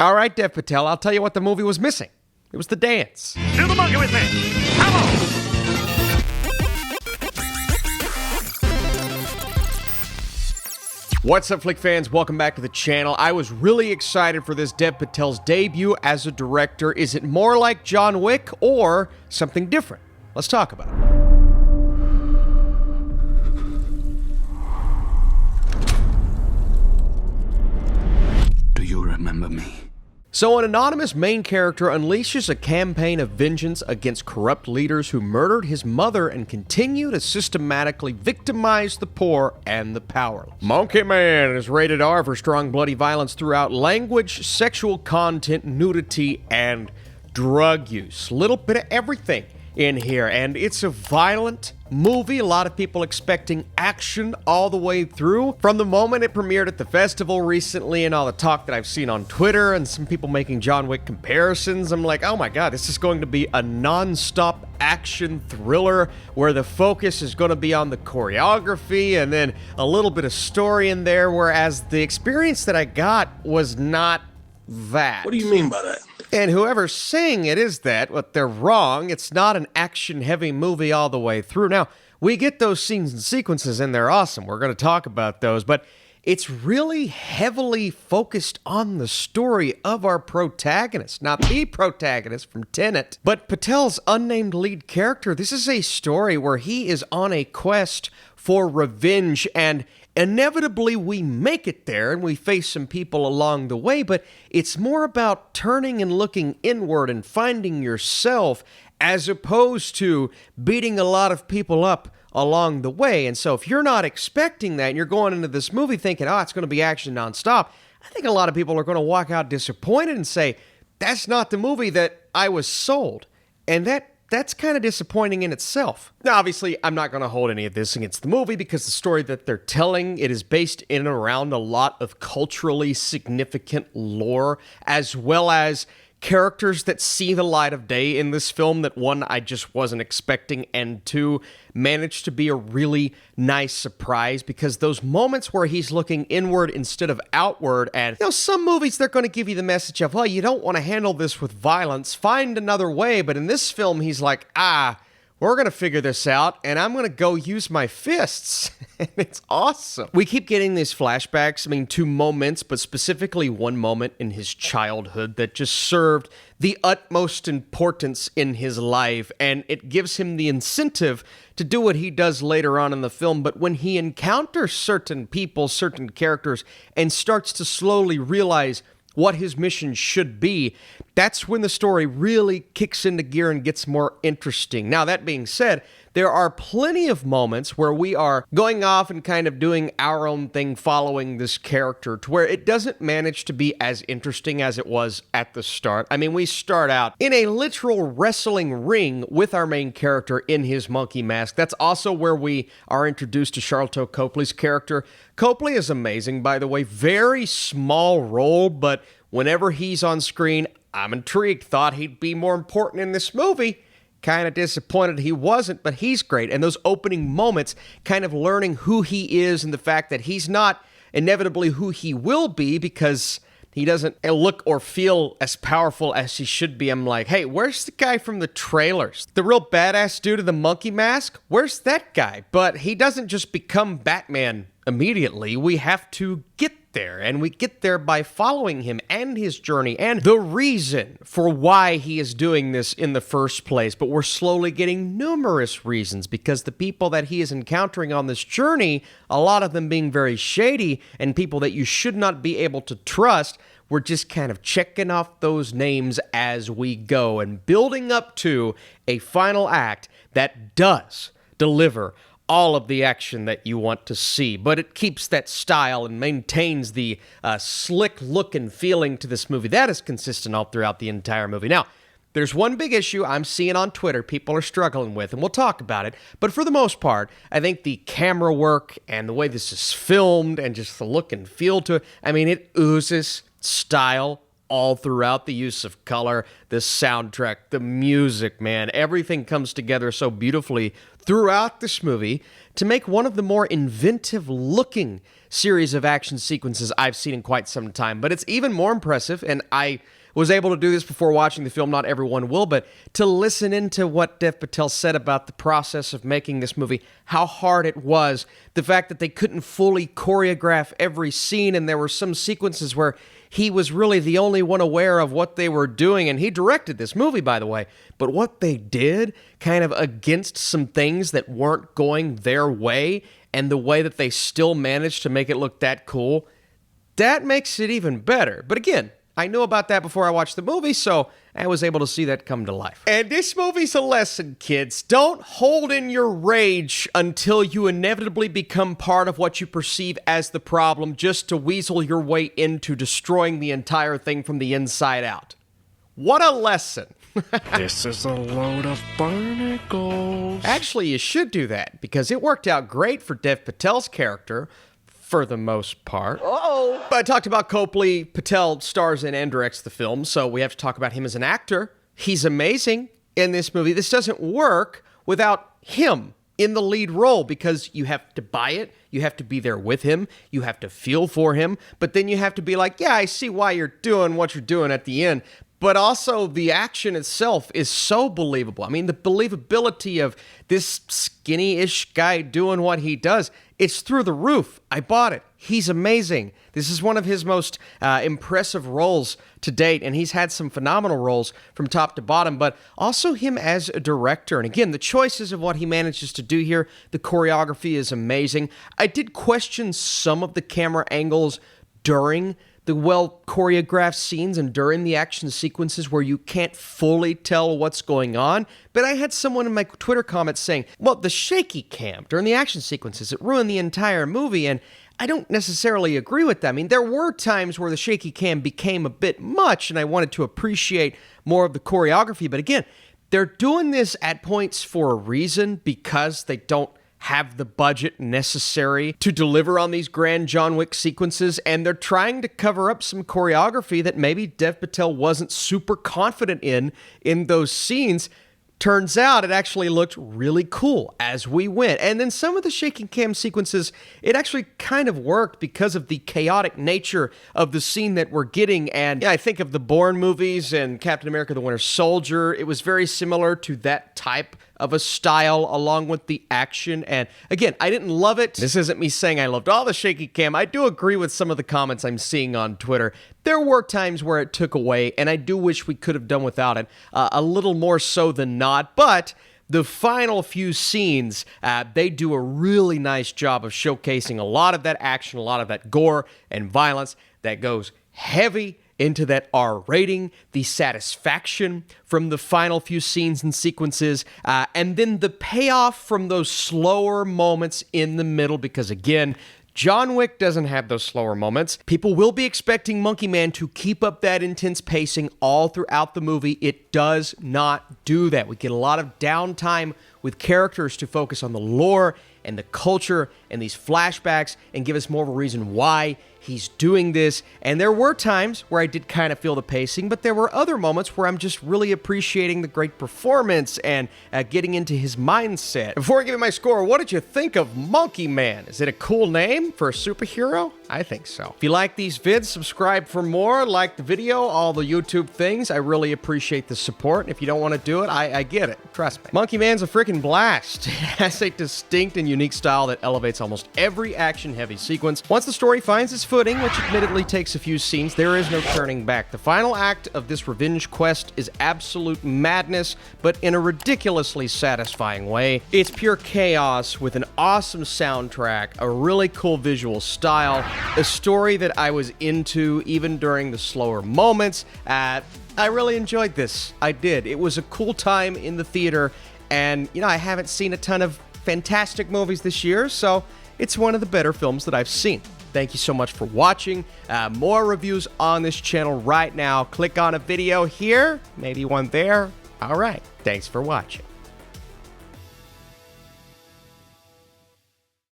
All right, Dev Patel, I'll tell you what the movie was missing. It was the dance. Do the monkey with me. Come on. What's up, Flick fans? Welcome back to the channel. I was really excited for this Dev Patel's debut as a director. Is it more like John Wick or something different? Let's talk about it. Do you remember me? So an anonymous main character unleashes a campaign of vengeance against corrupt leaders who murdered his mother and continue to systematically victimize the poor and the powerless. Monkey Man is rated R for strong bloody violence throughout language, sexual content, nudity, and drug use. Little bit of everything in here, and it's a violent movie. A lot of people expecting action all the way through. From the moment it premiered at the festival recently and all the talk that I've seen on Twitter and some people making John Wick comparisons, I'm like, oh my god, this is going to be a non-stop action thriller where the focus is going to be on the choreography and then a little bit of story in there, whereas the experience that I got was not that. What do you mean by that? And whoever's saying it is that, but they're wrong. It's not an action-heavy movie all the way through. Now, we get those scenes and sequences, and they're awesome. We're going to talk about those, but it's really heavily focused on the story of our protagonist. Not the protagonist from Tenet, but Patel's unnamed lead character. This is a story where he is on a quest for revenge, and inevitably we make it there and we face some people along the way, but it's more about turning and looking inward and finding yourself as opposed to beating a lot of people up along the way. And so if you're not expecting that and you're going into this movie thinking, oh, it's going to be action nonstop, I think a lot of people are going to walk out disappointed and say, that's not the movie that I was sold. And that's kind of disappointing in itself. Now, obviously, I'm not going to hold any of this against the movie because the story that they're telling, it is based in and around a lot of culturally significant lore, as well as characters that see the light of day in this film that, one, I just wasn't expecting, and two, managed to be a really nice surprise, because those moments where he's looking inward instead of outward, and, some movies, they're going to give you the message of, well, you don't want to handle this with violence, find another way, but in this film, he's like, we're going to figure this out, and I'm going to go use my fists. And it's awesome. We keep getting these flashbacks, to moments, but specifically one moment in his childhood that just served the utmost importance in his life, and it gives him the incentive to do what he does later on in the film. But when he encounters certain people, certain characters, and starts to slowly realize what his mission should be, that's when the story really kicks into gear and gets more interesting. Now, that being said, there are plenty of moments where we are going off and kind of doing our own thing following this character to where it doesn't manage to be as interesting as it was at the start. We start out in a literal wrestling ring with our main character in his monkey mask. That's also where we are introduced to Charlton Copley's character. Copley is amazing, by the way. Very small role, but whenever he's on screen, I'm intrigued. Thought he'd be more important in this movie. Kind of disappointed he wasn't, but he's great. And those opening moments, kind of learning who he is and the fact that he's not inevitably who he will be because he doesn't look or feel as powerful as he should be. I'm like, hey, where's the guy from the trailers? The real badass dude in the monkey mask? Where's that guy? But he doesn't just become Batman immediately. We have to get there, and we get there by following him and his journey and the reason for why he is doing this in the first place. But we're slowly getting numerous reasons, because the people that he is encountering on this journey, a lot of them being very shady and people that you should not be able to trust, we're just kind of checking off those names as we go and building up to a final act that does deliver all of the action that you want to see, but it keeps that style and maintains the slick look and feeling to this movie that is consistent all throughout the entire movie. Now, there's one big issue I'm seeing on Twitter people are struggling with, and we'll talk about it, but for the most part, I think the camera work and the way this is filmed and just the look and feel to it, it oozes style all throughout. The use of color, the soundtrack, the music, man, everything comes together so beautifully throughout this movie to make one of the more inventive-looking series of action sequences I've seen in quite some time. But it's even more impressive, and I was able to do this before watching the film. Not everyone will, but to listen into what Dev Patel said about the process of making this movie, how hard it was, the fact that they couldn't fully choreograph every scene, and there were some sequences where he was really the only one aware of what they were doing, and he directed this movie, by the way. But what they did, kind of against some things that weren't going their way, and the way that they still managed to make it look that cool, that makes it even better. But again, I knew about that before I watched the movie, so I was able to see that come to life. And this movie's a lesson, kids. Don't hold in your rage until you inevitably become part of what you perceive as the problem, just to weasel your way into destroying the entire thing from the inside out. What a lesson. This is a load of barnacles. Actually, you should do that, because it worked out great for Dev Patel's character, for the most part. Uh-oh. But I talked about Copley. Patel stars in and directs the film, so we have to talk about him as an actor. He's amazing in this movie. This doesn't work without him in the lead role, because you have to buy it, you have to be there with him, you have to feel for him, but then you have to be like, yeah, I see why you're doing what you're doing at the end. But also, the action itself is so believable. I mean, the believability of this skinny-ish guy doing what he does, it's through the roof. I bought it. He's amazing. This is one of his most impressive roles to date, and he's had some phenomenal roles from top to bottom, but also him as a director. And again, the choices of what he manages to do here, the choreography is amazing. I did question some of the camera angles during the well-choreographed scenes and during the action sequences where you can't fully tell what's going on. But I had someone in my Twitter comments saying, well, the shaky cam during the action sequences, it ruined the entire movie, and I don't necessarily agree with that. I mean, there were times where the shaky cam became a bit much, and I wanted to appreciate more of the choreography. But again, they're doing this at points for a reason, because they don't have the budget necessary to deliver on these grand John Wick sequences, and they're trying to cover up some choreography that maybe Dev Patel wasn't super confident in those scenes. Turns out it actually looked really cool as we went. And then some of the shaking cam sequences, it actually kind of worked because of the chaotic nature of the scene that we're getting. And yeah, I think of the Bourne movies and Captain America the Winter Soldier. It was very similar to that type of a style along with the action. And again, I didn't love it. This isn't me saying I loved all the shaky cam. I do agree with some of the comments I'm seeing on Twitter. There were times where it took away, and I do wish we could have done without it a little more so than not. But the final few scenes, they do a really nice job of showcasing a lot of that action, a lot of that gore and violence that goes heavy into that R rating, the satisfaction from the final few scenes and sequences, and then the payoff from those slower moments in the middle, because again, John Wick doesn't have those slower moments. People will be expecting Monkey Man to keep up that intense pacing all throughout the movie. It does not do that. We get a lot of downtime with characters to focus on the lore and the culture and these flashbacks and give us more of a reason why he's doing this. And there were times where I did kind of feel the pacing, but there were other moments where I'm just really appreciating the great performance and getting into his mindset. Before I give you my score, what did you think of Monkey Man? Is it a cool name for a superhero? I think so. If you like these vids, subscribe for more, like the video, all the YouTube things. I really appreciate the support. If you don't want to do it, I get it. Trust me. Monkey Man's a freaking blast. It has a distinct and unique style that elevates almost every action-heavy sequence. Once the story finds its footing, which admittedly takes a few scenes, there is no turning back. The final act of this revenge quest is absolute madness, but in a ridiculously satisfying way. It's pure chaos with an awesome soundtrack, a really cool visual style, a story that I was into even during the slower moments. I really enjoyed this. I did. It was a cool time in the theater, and, you know, I haven't seen a ton of fantastic movies this year, so it's one of the better films that I've seen. Thank you so much for watching. More reviews on this channel right now. Click on a video here, maybe one there. All right. Thanks for watching.